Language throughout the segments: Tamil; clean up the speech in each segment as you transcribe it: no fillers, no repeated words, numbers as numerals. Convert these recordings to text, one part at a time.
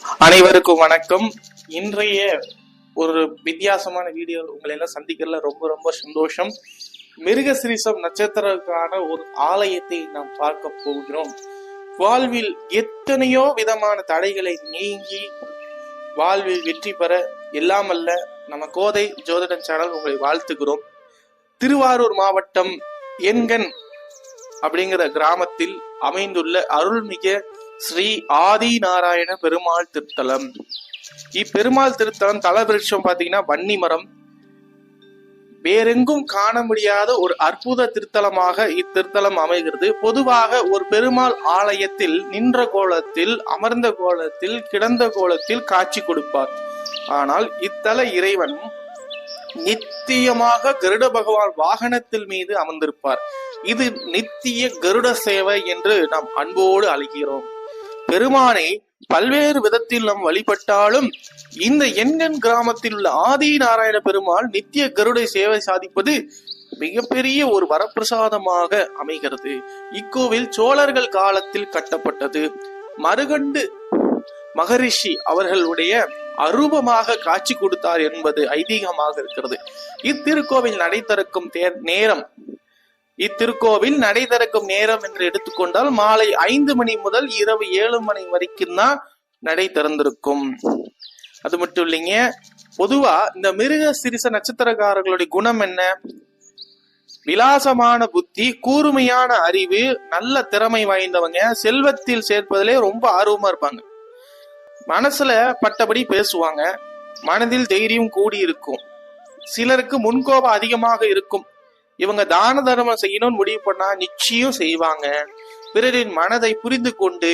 அனைவருக்கும் வணக்கம். இன்றைய ஒரு வித்தியாசமான வீடியோ உங்களை எல்லாம் சந்திக்கிறதுல ரொம்ப ரொம்ப சந்தோஷம். மிருகசிரிசம் நட்சத்திரக்கான ஒரு ஆலயத்தை நாம் பார்க்க போகிறோம். வாழ்வில் எத்தனையோ விதமான தடைகளை நீங்கி வாழ்வில் வெற்றி பெற எல்லாமல்ல நம்ம கோதை ஜோதிடம் சேனல் உங்களை வாழ்த்துகிறோம். திருவாரூர் மாவட்டம் எண்கண் அப்படிங்கிற கிராமத்தில் அமைந்துள்ள அருள்மிகு ஸ்ரீ ஆதி நாராயண பெருமாள் திருத்தலம். இப்பெருமாள் திருத்தலம் தலவிருட்சம் பாத்தீங்கன்னா வன்னி மரம். வேறெங்கும் காண முடியாத ஒரு அற்புத திருத்தலமாக இத்திருத்தலம் அமைகிறது. பொதுவாக ஒரு பெருமாள் ஆலயத்தில் நின்ற கோலத்தில், அமர்ந்த கோலத்தில், கிடந்த கோலத்தில் காட்சி கொடுப்பார். ஆனால் இத்தல இறைவன் நித்தியமாக கருட பகவான் வாகனத்தில் மீது அமர்ந்திருப்பார். இது நித்திய கருட சேவை என்று நாம் அன்போடு அழைக்கிறோம். பெருமானை பல்வேறு விதத்தில் நாம் வழிபட்டாலும் இந்த எண்கண் கிராமத்தில் உள்ள ஆதி நாராயண பெருமாள் நித்திய கருடை சேவை சாதிப்பது மிகப்பெரிய ஒரு வரப்பிரசாதமாக அமைகிறது. இக்கோவில் சோழர்கள் காலத்தில் கட்டப்பட்டது. மருகண்டு மகரிஷி அவர்களுடைய அரூபமாக காட்சி கொடுத்தார் என்பது ஐதீகமாக இருக்கிறது. இத்திருக்கோவில் நடை திறக்கும் நேரம் என்று எடுத்துக்கொண்டால் மாலை 5 மணி முதல் இரவு 7 மணி வரைக்கும் தான் நடை திறந்திருக்கும். அது மட்டும் இல்லைங்க, பொதுவா இந்த மிருக சிரிச நட்சத்திரக்காரர்களுடைய குணம் என்ன? விலாசமான புத்தி, கூர்மையான அறிவு, நல்ல திறமை வாய்ந்தவங்க, செல்வத்தில் சேர்ப்பதிலே ரொம்ப ஆர்வமா இருப்பாங்க. மனசுல பட்டபடி பேசுவாங்க. மனதில் தைரியம் கூடி இருக்கும். சிலருக்கு முன்கோபம் அதிகமாக இருக்கும். இவங்க தான தர்மம் செய்யணும்னு முடிவு பண்ணா நிச்சயம் செய்வாங்க. பிறரின் மனதை புரிந்து கொண்டு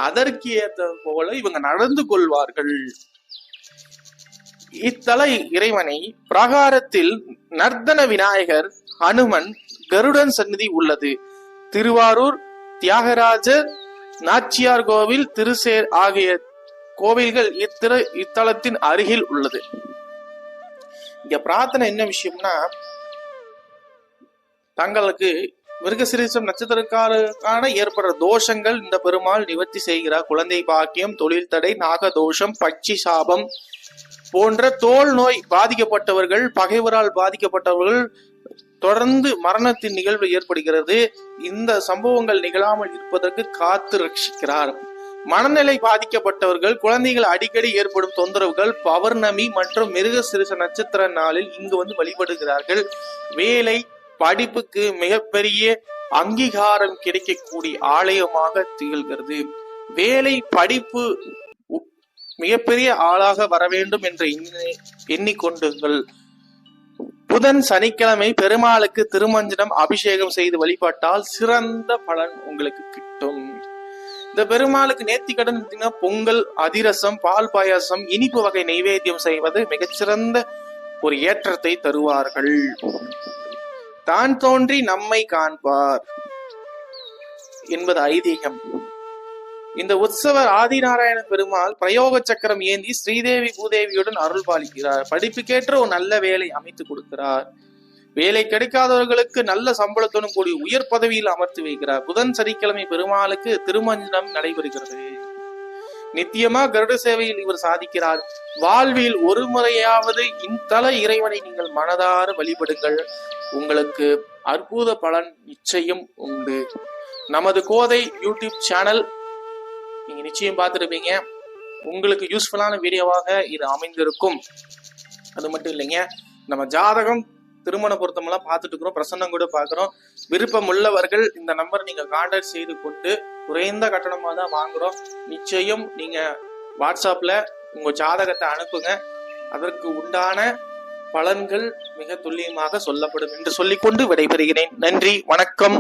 அதற்கு ஏற்ற போல இவங்க நடந்து கொள்வார்கள். இத்தல இறைவனை பிரகாரத்தில் நர்த்தன விநாயகர், ஹனுமன், கருடன் சந்நிதி உள்ளது. திருவாரூர் தியாகராஜர் நாச்சியார் கோவில், திருசேர் ஆகிய கோவில்கள் இத்தலத்தின் அருகில் உள்ளது. இங்க பிரார்த்தனை என்ன விஷயம்னா, தங்களுக்கு மிருகசிரிசம் நட்சத்திரக்கான ஏற்படுற தோஷங்கள் இந்த பெருமாள் நிவர்த்தி செய்கிறார். குழந்தை பாக்கியம், தொழில் தடை, நாகதோஷம், பட்சி சாபம் போன்ற தோல் நோய் பாதிக்கப்பட்டவர்கள், பகைவரால் பாதிக்கப்பட்டவர்கள் தொடர்ந்து மரணத்தின் நிகழ்வு ஏற்படுகிறது. இந்த சம்பவங்கள் நிகழாமல் இருப்பதற்கு காத்து ரட்சிக்கிறார். மனநிலை பாதிக்கப்பட்டவர்கள், குழந்தைகள் அடிக்கடி ஏற்படும் தொந்தரவுகள், பௌர்ணமி மற்றும் மிருகசிரிச நட்சத்திர நாளில் இங்கு வந்து வழிபடுகிறார்கள். வேலை, படிப்புக்கு மிகப்பெரிய அங்கீகாரம் கிடைக்கக்கூடிய ஆலயமாக திகழ்கிறது. வேலை, படிப்பு மிகப்பெரிய ஆளாக வர வேண்டும் என்று எண்ணிக்கொண்டுங்கள். புதன், சனிக்கிழமை பெருமாளுக்கு திருமஞ்சனம் அபிஷேகம் செய்து வழிபட்டால் சிறந்த பலன் உங்களுக்கு கிட்டும். இந்த பெருமாளுக்கு நேர்த்திக்கடன் பொங்கல், அதிரசம், பால் பாயாசம், இனிப்பு வகை நைவேத்தியம் செய்வது மிகச்சிறந்த ஒரு ஏற்றத்தை தருவார்கள். தான் தோன்றி நம்மை காண்பார் என்பது ஐதீகம். இந்த உற்சவர் ஆதிநாராயண பெருமாள் பிரயோக சக்கரம் ஏந்தி ஸ்ரீதேவி பூதேவியுடன் அருள் பாலிக்கிறார். படிப்புக்கேற்ற ஒரு நல்ல வேலை அமைத்து கொடுக்கிறார். வேலை கிடைக்காதவர்களுக்கு நல்ல சம்பளத்துடன் கூடிய உயர் பதவியில் அமர்த்தி வைக்கிறார். புதன், சனிக்கிழமை பெருமாளுக்கு திருமஞ்சனம் நடைபெறுகிறது. நித்தியமா கருட சேவையில் இவர் சாதிக்கிறார். வாழ்வில் ஒரு முறையாவது இத்தல இறைவனை நீங்கள் மனதார வழிபடுங்கள். உங்களுக்கு அற்புத பலன் நிச்சயம் உண்டு. நமது கோதை யூடியூப் சேனல் நீங்க நிச்சயம் பார்த்துருப்பீங்க. உங்களுக்கு யூஸ்ஃபுல்லான வீடியோவாக இது அமைந்திருக்கும். அது மட்டும் இல்லைங்க, நம்ம ஜாதகம், திருமண பொருத்தமெல்லாம் பார்த்துட்டு இருக்கிறோம், பிரசன்னம் கூட பார்க்கிறோம். விருப்பம் உள்ளவர்கள் இந்த நம்பர் நீங்க கான்டாக்ட் செய்து கொண்டு குறைந்த கட்டணமா தான் வாங்குறோம். நிச்சயம் நீங்க வாட்ஸ்அப்ல உங்க ஜாதகத்தை அனுப்புங்க. அதற்கு உண்டான பலன்கள் மிக துல்லியமாக சொல்லப்படும் என்று சொல்லிக்கொண்டு விடைபெறுகிறேன். நன்றி, வணக்கம்.